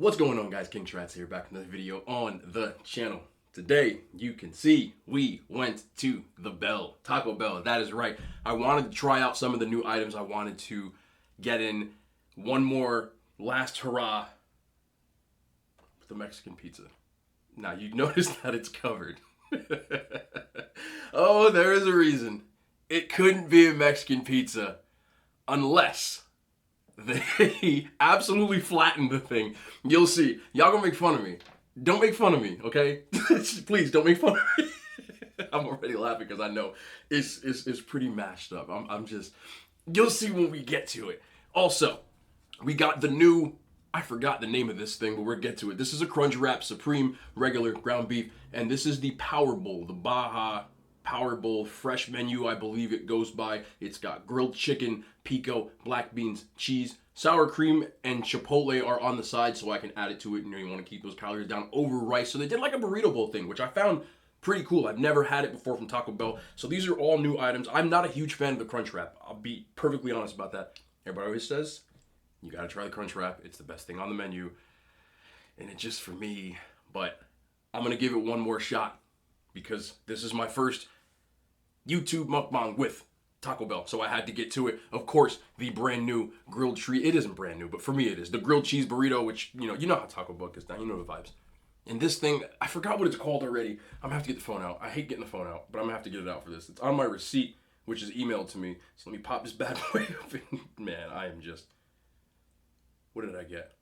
What's going on, guys? King Trats here, back in another video on the channel. Today, you can see we went to the Taco Bell. That is right. I wanted to try out some of the new items. I wanted to get in one more last hurrah with the Mexican pizza. Now, you notice that it's covered. Oh, there is a reason. It couldn't be a Mexican pizza unless they absolutely flattened the thing. You'll see. Y'all gonna make fun of me. Don't make fun of me, okay? Please don't make fun of me. I'm already laughing because I know it's pretty mashed up. I'm just. You'll see when we get to it. Also, we got the new. I forgot the name of this thing, but we'll get to it. This is a Crunch Wrap Supreme regular ground beef, and this is the Power Bowl, the Baja Power Bowl fresh menu, I believe it goes by. It's got grilled chicken, pico, black beans, cheese, sour cream, and chipotle are on the side, so I can add it to it. You want to keep those calories down over rice. So they did like a burrito bowl thing, which I found pretty cool. I've never had it before from Taco Bell. So these are all new items. I'm not a huge fan of the Crunch Wrap. I'll be perfectly honest about that. Everybody always says, you gotta try the Crunch Wrap. It's the best thing on the menu. And it's just for me. But I'm gonna give it one more shot because this is my first YouTube mukbang with Taco Bell, so I had to get to it. Of course, the brand new grilled cheese. It isn't brand new, but for me it is. The grilled cheese burrito, which, you know how Taco Bell is now. You know the vibes. And this thing, I forgot what it's called already. I'm gonna have to get the phone out. I hate getting the phone out, but I'm gonna have to get it out for this. It's on my receipt, which is emailed to me. So let me pop this bad boy open. Man, I am just... What did I get?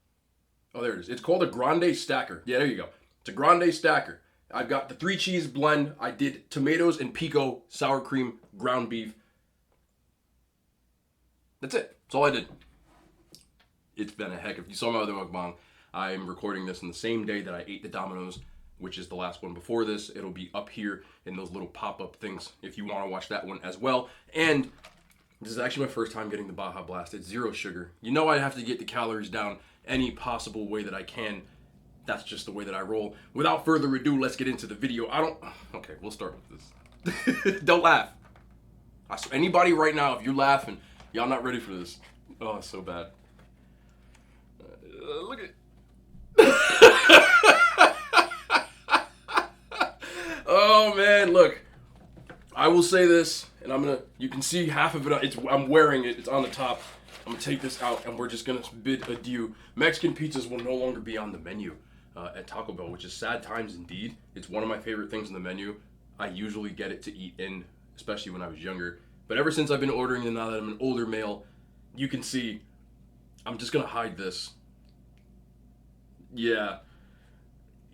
Oh, there it is. It's called a Grande Stacker. Yeah, there you go. It's a Grande Stacker. I've got the 3 cheese blend. I did tomatoes and pico, sour cream, ground beef. That's it. That's all I did. It's been a heck. If you saw my other mukbang, I'm recording this on the same day that I ate the Domino's, which is the last one before this. It'll be up here in those little pop-up things if you want to watch that one as well. And this is actually my first time getting the Baja Blast. It's 0 sugar. You know I have to get the calories down any possible way that I can. That's just the way that I roll. Without further ado, let's get into the video. Okay, we'll start with this. Don't laugh. Anybody right now, if you're laughing, y'all not ready for this. Oh, it's so bad. Look at Oh, man, look. I will say this, and you can see half of it. I'm wearing it. It's on the top. I'm going to take this out, and we're just going to bid adieu. Mexican pizzas will no longer be on the menu at Taco Bell, which is sad times indeed. It's one of my favorite things on the menu. I usually get it to eat in, especially when I was younger. But ever since I've been ordering them, now that I'm an older male, you can see I'm just going to hide this. Yeah,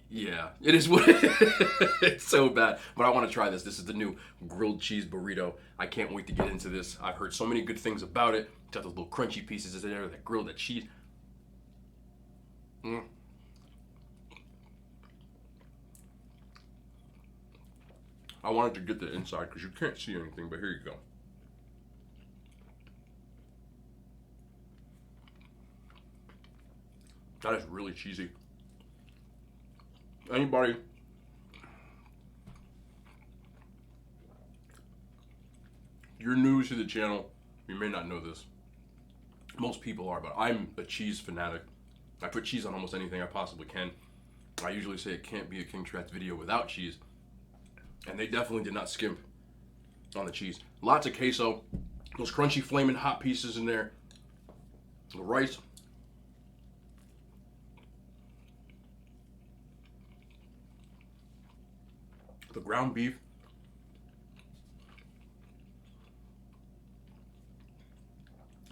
it is what it is. It's so bad. But I want to try this. This is the new grilled cheese burrito. I can't wait to get into this. I've heard so many good things about it. It's got those little crunchy pieces in there, that grilled, that cheese. I wanted to get the inside because you can't see anything, but here you go. That is really cheesy. Anybody you're new to the channel, you may not know this. Most people are, but I'm a cheese fanatic. I put cheese on almost anything I possibly can. I usually say it can't be a King Trats video without cheese. And they definitely did not skimp on the cheese. Lots of queso, those crunchy flaming hot pieces in there, the rice. The ground beef.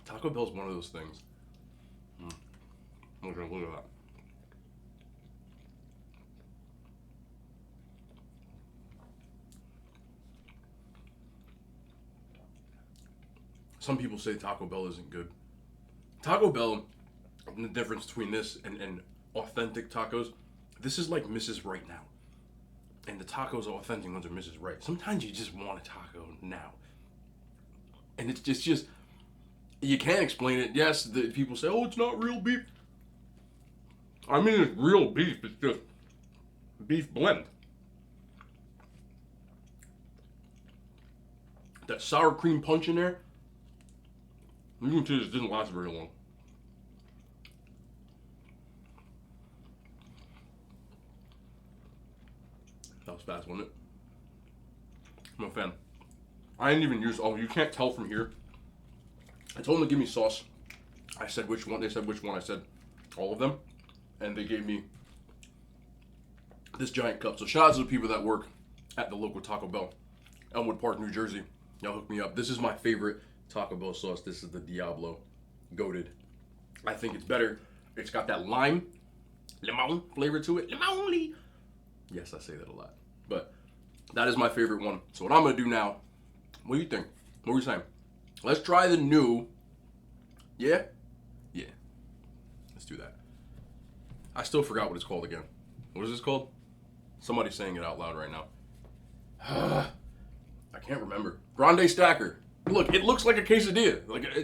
Taco Bell's one of those things. Look at that. Some people say Taco Bell isn't good. Taco Bell, the difference between this and authentic tacos, this is like Mrs. Right Now. And the tacos are authentic ones are Mrs. Right. Sometimes you just want a taco now. And it's just you can't explain it. Yes, people say, oh, it's not real beef. I mean, it's real beef. It's just beef blend. That sour cream punch in there. You can see this didn't last very long. That was fast, wasn't it? I'm a fan. I didn't even use, oh, you can't tell from here. I told them to give me sauce. I said which one, they said which one. I said all of them. And they gave me this giant cup. So shout out to the people that work at the local Taco Bell, Elmwood Park, New Jersey. Y'all hook me up. This is my favorite Taco Bell sauce. This is the Diablo. Goated. I think it's better. It's got that lemon flavor to it. Limon. Yes, I say that a lot. But that is my favorite one. So what I'm going to do now, what do you think? What are you saying? Let's try the new. Yeah? Yeah. Let's do that. I still forgot what it's called again. What is this called? Somebody's saying it out loud right now. I can't remember. Grande Stacker. Look, it looks like a quesadilla.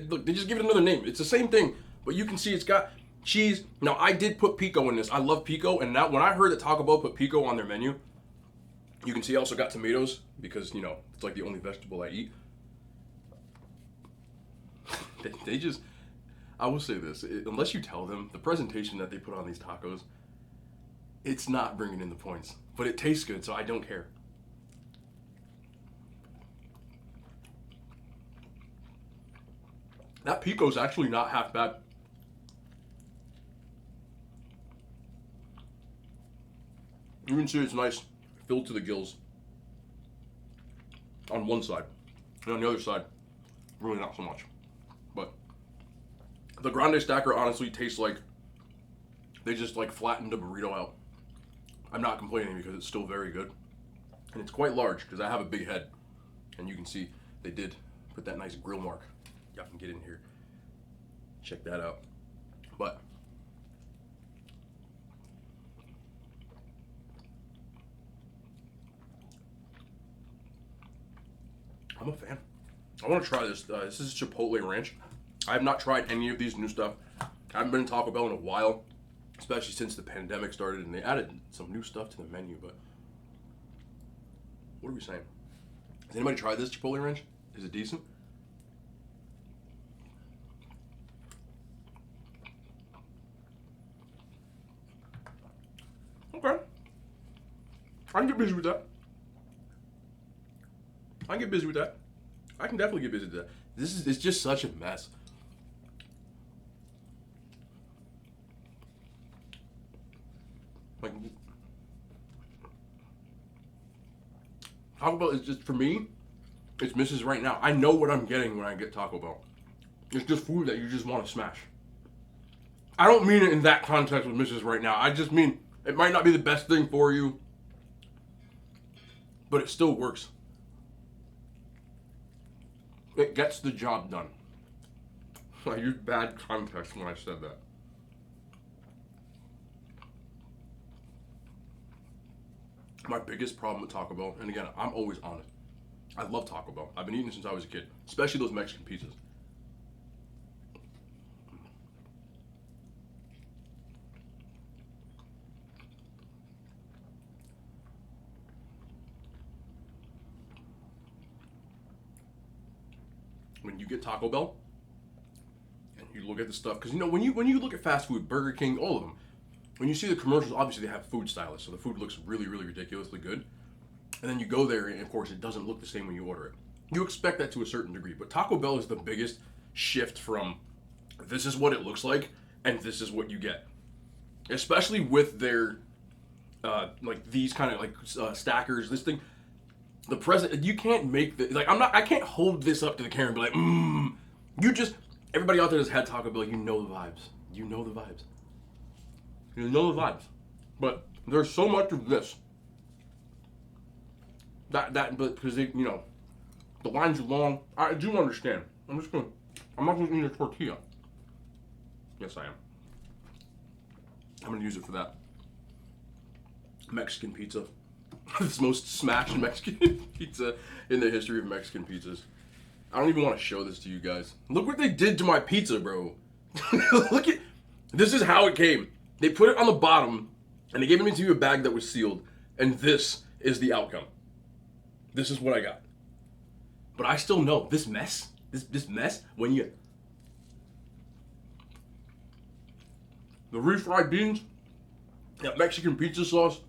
Look, they just give it another name. It's the same thing, but you can see it's got cheese. Now, I did put Pico in this. I love Pico, and now when I heard that Taco Bell put Pico on their menu, you can see I also got tomatoes because, you know, it's like the only vegetable I eat. They just, I will say this, unless you tell them, the presentation that they put on these tacos, it's not bringing in the points, but it tastes good, so I don't care. That Pico's actually not half bad. You can see it's nice, filled to the gills on one side, and on the other side, really not so much. But the Grande Stacker honestly tastes like they just like flattened a burrito out. I'm not complaining because it's still very good, and it's quite large because I have a big head, and you can see they did put that nice grill mark. Y'all can get in here, check that out. But I'm a fan. I want to try this. This is Chipotle Ranch. I have not tried any of these new stuff. I haven't been to Taco Bell in a while, especially since the pandemic started, and they added some new stuff to the menu. But what are we saying? Has anybody tried this Chipotle Ranch? Is it decent? Okay. I can get busy with that. I can get busy with that. I can definitely get busy with that. It's just such a mess. Like, Taco Bell is just, for me, it's Mrs. Right Now. I know what I'm getting when I get Taco Bell. It's just food that you just want to smash. I don't mean it in that context with Mrs. Right Now. I just mean it might not be the best thing for you, but it still works. It gets the job done. I used bad context when I said that. My biggest problem with Taco Bell, and again, I'm always honest. I love Taco Bell. I've been eating it since I was a kid, especially those Mexican pizzas. When you get Taco Bell and you look at the stuff, because you know when you look at fast food, Burger King, all of them, when you see the commercials, obviously they have food stylists, so the food looks really, really ridiculously good. And then you go there, and of course it doesn't look the same when you order it. You expect that to a certain degree, but Taco Bell is the biggest shift from this is what it looks like and this is what you get, especially with their like these kind of like stackers. This thing. The present, you can't make the, like, I can't hold this up to the camera and be like, you just, everybody out there that's had Taco Bell, you know the vibes. You know the vibes. You know the vibes. But there's so much of this. But because they, you know, the lines are long. I do understand. I'm not going to eat a tortilla. Yes, I am. I'm going to use it for that. Mexican pizza. It's the most smashed Mexican pizza in the history of Mexican pizzas. I don't even want to show this to you guys. Look what they did to my pizza, bro. Look at, this is how it came. They put it on the bottom, and they gave it into a bag that was sealed, and this is the outcome. This is what I got. But I still know this mess, this mess, when you, the refried beans, that Mexican pizza sauce,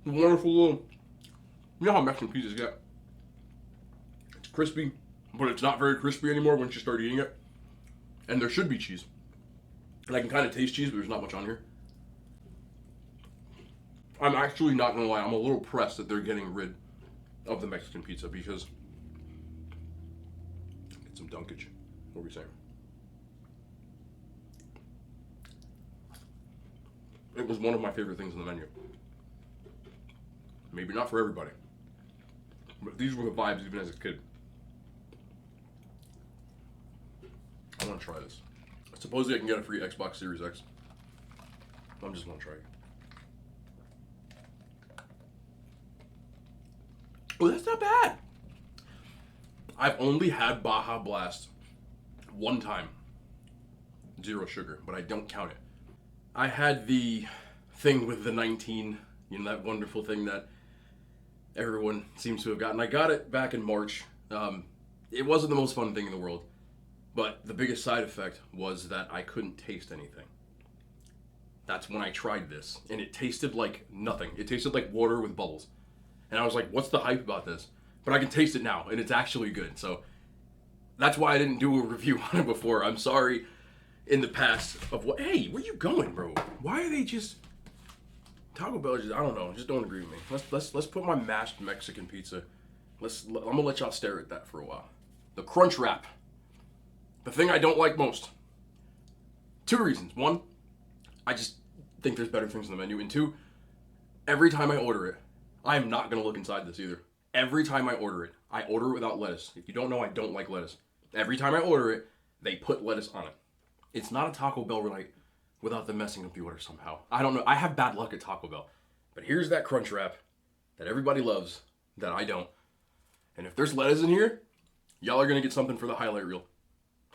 Wonderful little, you know how Mexican pizzas get? It's crispy, but it's not very crispy anymore once you start eating it. And there should be cheese. And I can kind of taste cheese, but there's not much on here. I'm actually not gonna lie, I'm a little pressed that they're getting rid of the Mexican pizza because get some dunkage. What were we saying? It was one of my favorite things on the menu. Maybe not for everybody, but these were the vibes even as a kid. I want to try this. Supposedly I can get a free Xbox Series X. I'm just gonna try it. Oh, that's not bad. I've only had Baja Blast one time. 0 sugar, but I don't count it. I had the thing with the 19, you know, that wonderful thing that everyone seems to have gotten. I got it back in March. It wasn't the most fun thing in the world, but the biggest side effect was that I couldn't taste anything. That's when I tried this, and it tasted like nothing. It tasted like water with bubbles. And I was like, what's the hype about this? But I can taste it now, and it's actually good. So that's why I didn't do a review on it before. I'm sorry in the past of what. Hey, where you going, bro? Why are they just Taco Bell? Just, I don't know. Just don't agree with me. Let's put my mashed Mexican pizza. I'm gonna let y'all stare at that for a while. The crunch wrap. The thing I don't like most. 2 reasons. 1, I just think there's better things on the menu. And 2, every time I order it, I am not going to look inside this either. Every time I order it without lettuce. If you don't know, I don't like lettuce. Every time I order it, they put lettuce on it. It's not a Taco Bell without them messing up the order somehow. I don't know. I have bad luck at Taco Bell. But here's that crunch wrap that everybody loves that I don't. And if there's lettuce in here, y'all are going to get something for the highlight reel.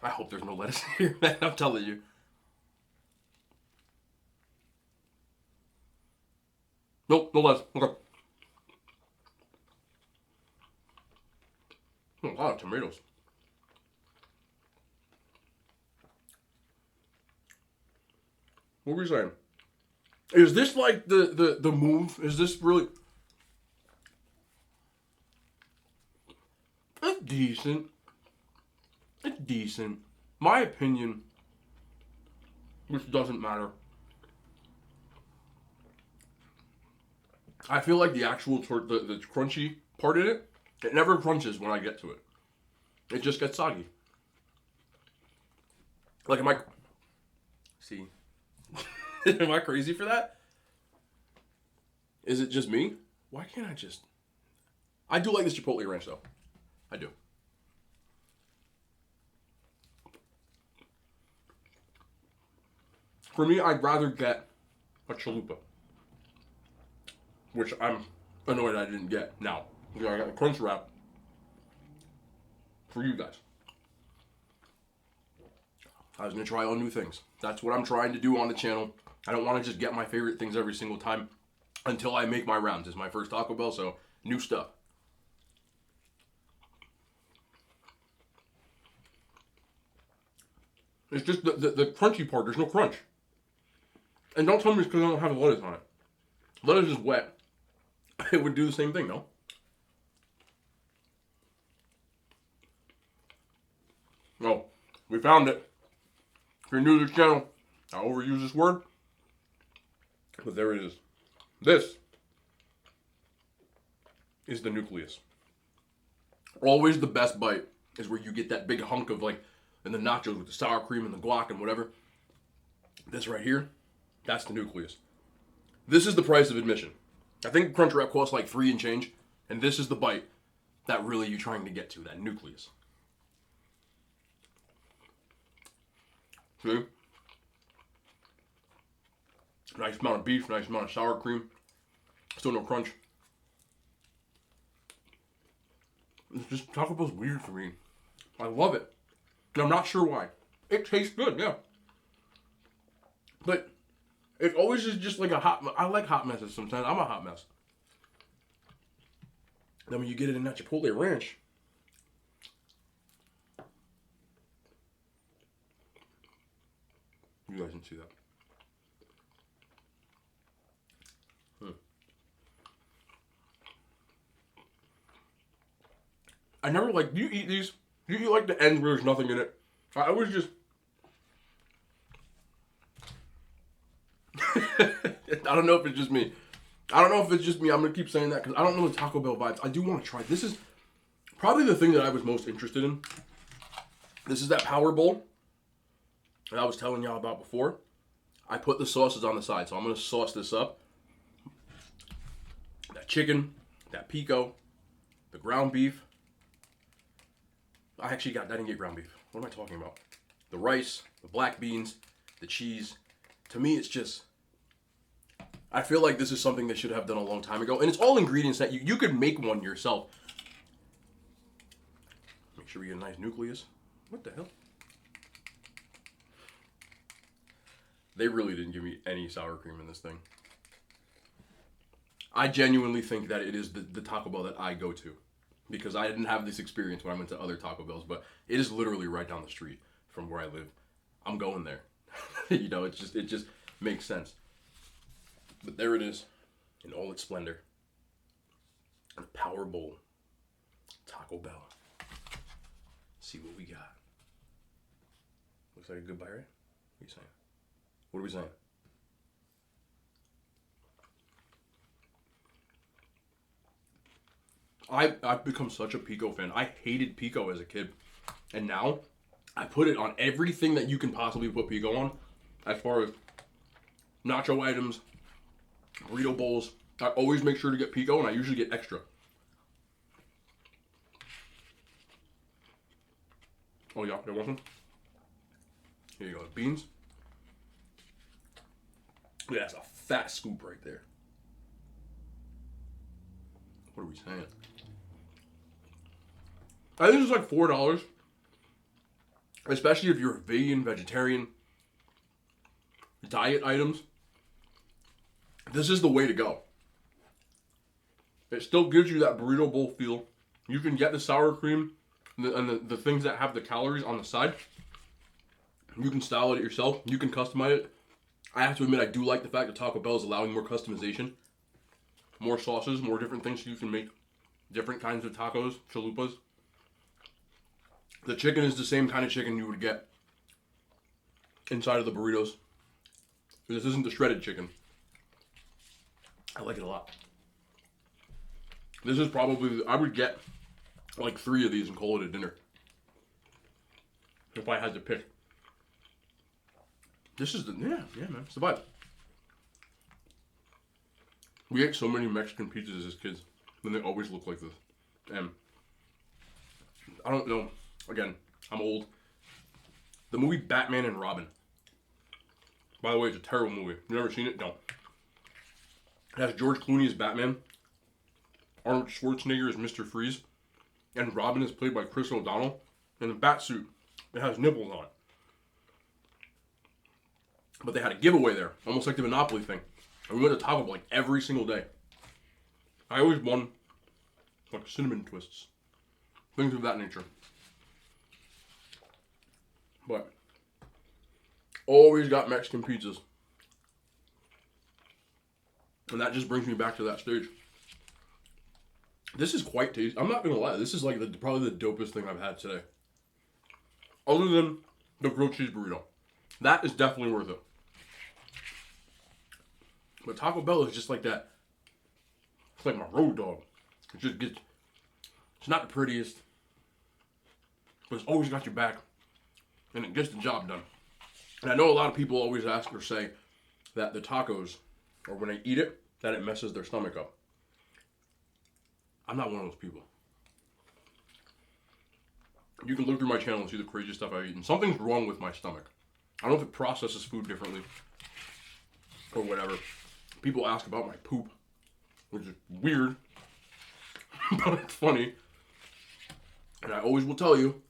I hope there's no lettuce in here, man. I'm telling you. Nope, no lettuce. Okay. A lot of tomatoes. What were you saying? Is this like the move? Is this really? It's decent. It's decent. My opinion, which doesn't matter. I feel like the actual the crunchy part in it, it never crunches when I get to it. It just gets soggy. Like, see, am I crazy for that? Is it just me? Why can't I do like this Chipotle ranch though. I do. For me, I'd rather get a chalupa, which I'm annoyed I didn't get now. I got a crunch wrap for you guys. I was going to try all new things. That's what I'm trying to do on the channel. I don't want to just get my favorite things every single time until I make my rounds. It's my first Taco Bell, so new stuff. It's just the crunchy part. There's no crunch. And don't tell me it's because I don't have lettuce on it. Lettuce is wet. It would do the same thing, no? No. We found it. If you're new to the channel, I overuse this word. But there it is. This is the nucleus. Always the best bite is where you get that big hunk of and the nachos with the sour cream and the guac and whatever. This right here, that's the nucleus. This is the price of admission. I think crunch wrap costs like $3 and change, and this is the bite that really you're trying to get to, that nucleus. See? Nice amount of beef, nice amount of sour cream. Still no crunch. It's just, Taco Bell's weird for me. I love it. And I'm not sure why. It tastes good, yeah. But it always is just like I like hot messes sometimes. I'm a hot mess. Then when you get it in that Chipotle ranch, you guys can see that. I never like, do you eat these? Do you eat like the ends where there's nothing in it? I always just... I don't know if it's just me. I don't know if it's just me. I'm going to keep saying that because I don't know the Taco Bell vibes. I do want to try. This is probably the thing that I was most interested in. This is that Power Bowl that I was telling y'all about before. I put the sauces on the side, so I'm going to sauce this up. That chicken, that pico, the ground beef. I didn't get ground beef. What am I talking about? The rice, the black beans, the cheese. To me, it's just... I feel like this is something they should have done a long time ago. And it's all ingredients that you could make one yourself. Make sure we get a nice nucleus. What the hell? They really didn't give me any sour cream in this thing. I genuinely think that it is the Taco Bell that I go to. Because I didn't have this experience when I went to other Taco Bells. But it is literally right down the street from where I live. I'm going there. You know, it just makes sense. But there it is, in all its splendor. The Power Bowl, Taco Bell. Let's see what we got. Looks like a good bite, right? What are you saying? What are we saying? I've become such a Pico fan. I hated Pico as a kid. And now, I put it on everything that you can possibly put Pico on. As far as nacho items, burrito bowls. I always make sure to get Pico, and I usually get extra. Oh yeah, you want some? Here you go, beans. Yeah, that's a fat scoop right there. What are we saying? I think it's like $4. Especially if you're a vegan, vegetarian, diet items. This is the way to go. It still gives you that burrito bowl feel. You can get the sour cream and the things that have the calories on the side. You can style it yourself. You can customize it. I have to admit, I do like the fact that Taco Bell is allowing more customization. More sauces, more different things so you can make different kinds of tacos, chalupas. The chicken is the same kind of chicken you would get inside of the burritos. This isn't the shredded chicken. I like it a lot. This is probably, I would get like 3 of these and call it a dinner. If I had to pick. This is the, yeah man, it's the vibe. We ate so many Mexican pizzas as kids, and they always look like this. And I don't know, again, I'm old. The movie Batman and Robin. By the way, it's a terrible movie. You never seen it? No. It has George Clooney as Batman, Arnold Schwarzenegger as Mr. Freeze, and Robin is played by Chris O'Donnell. In the bat suit, it has nipples on it. But they had a giveaway there, almost like the Monopoly thing. And we went to Taco Bell like every single day. I always won like cinnamon twists, things of that nature. But always got Mexican pizzas. And that just brings me back to that stage. This is quite tasty. I'm not gonna lie, this is like probably the dopest thing I've had today. Other than the grilled cheese burrito. That is definitely worth it. But Taco Bell is just like that. It's like my road dog. It just gets, it's not the prettiest, but it's always got your back. And it gets the job done. And I know a lot of people always ask or say that the tacos, or when they eat it, that it messes their stomach up. I'm not one of those people. You can look through my channel and see the crazy stuff I've eaten. Something's wrong with my stomach. I don't know if it processes food differently or whatever. People ask about my poop, which is weird, but it's funny. And I always will tell you,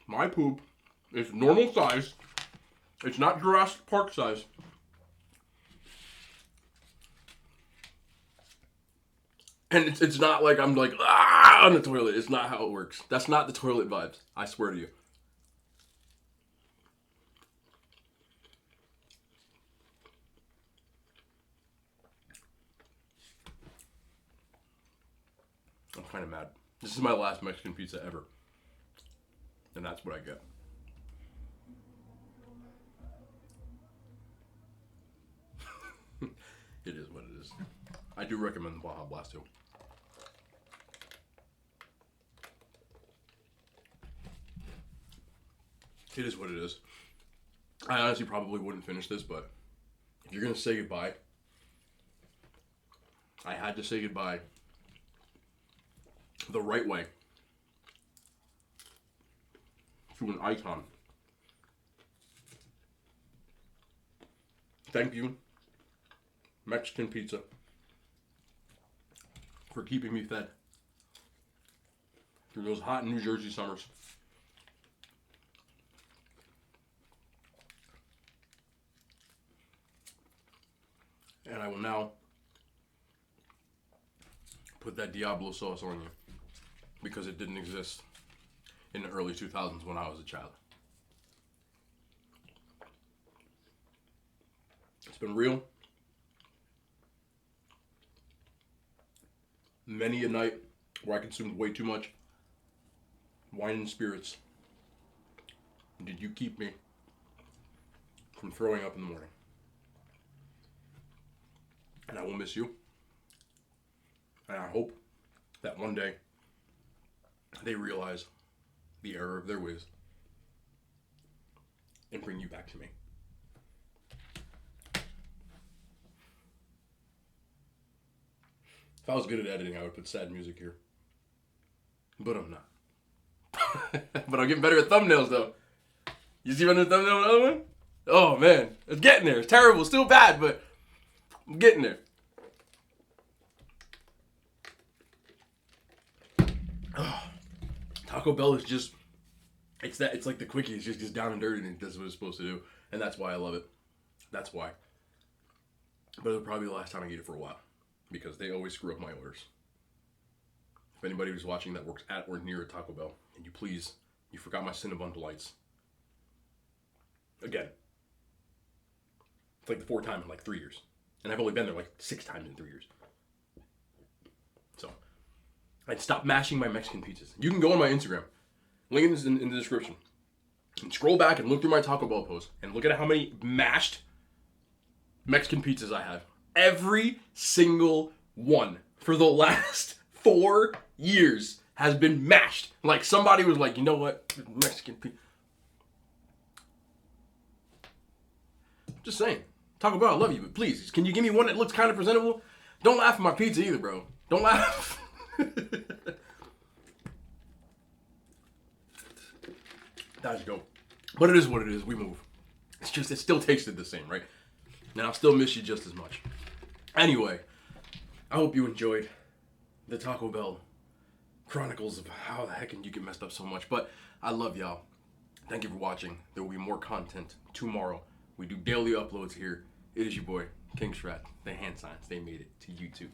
my poop is normal size. It's not Jurassic Park size. And it's not like I'm like, on the toilet. It's not how it works. That's not the toilet vibes. I swear to you. I'm kind of mad. This is my last Mexican pizza ever. And that's what I get. It is what it is. I do recommend the Baja Blast too. It is what it is. I honestly probably wouldn't finish this, but if you're going to say goodbye, I had to say goodbye the right way to an icon. Thank you, Mexican pizza, for keeping me fed through those hot New Jersey summers. And I will now put that Diablo sauce on you because it didn't exist in the early 2000s when I was a child. It's been real. Many a night where I consumed way too much wine and spirits did you keep me from throwing up in the morning. And I will miss you. And I hope that one day they realize the error of their ways and bring you back to me. If I was good at editing, I would put sad music here. But I'm not. But I'm getting better at thumbnails, though. You see the thumbnail on the other one? Oh, man. It's getting there. It's terrible. Still bad, but I'm getting there. Oh, Taco Bell is just, it's like the quickie. It's just down and dirty and it does what it's supposed to do. And that's why I love it. That's why. But it'll probably be the last time I eat it for a while, because they always screw up my orders. If anybody who's watching that works at or near a Taco Bell, and you forgot my Cinnabon Delights. Again. It's like the fourth time in like 3 years. And I've only been there like 6 times in 3 years. So, I'd stop mashing my Mexican pizzas. You can go on my Instagram. Link is in the description. And scroll back and look through my Taco Bell post. And look at how many mashed Mexican pizzas I have. Every single one for the last 4 years has been mashed. Like somebody was like, you know what? Mexican pizza. Just saying. Taco Bell, I love you, but please, can you give me one that looks kind of presentable? Don't laugh at my pizza either, bro. Don't laugh. That's a joke. But it is what it is. We move. It's just, it still tasted the same, right? And I'll still miss you just as much. Anyway, I hope you enjoyed the Taco Bell chronicles of how the heck can you get messed up so much. But I love y'all. Thank you for watching. There will be more content tomorrow. We do daily uploads here. It is your boy, King Strat. The hand signs, they made it to YouTube.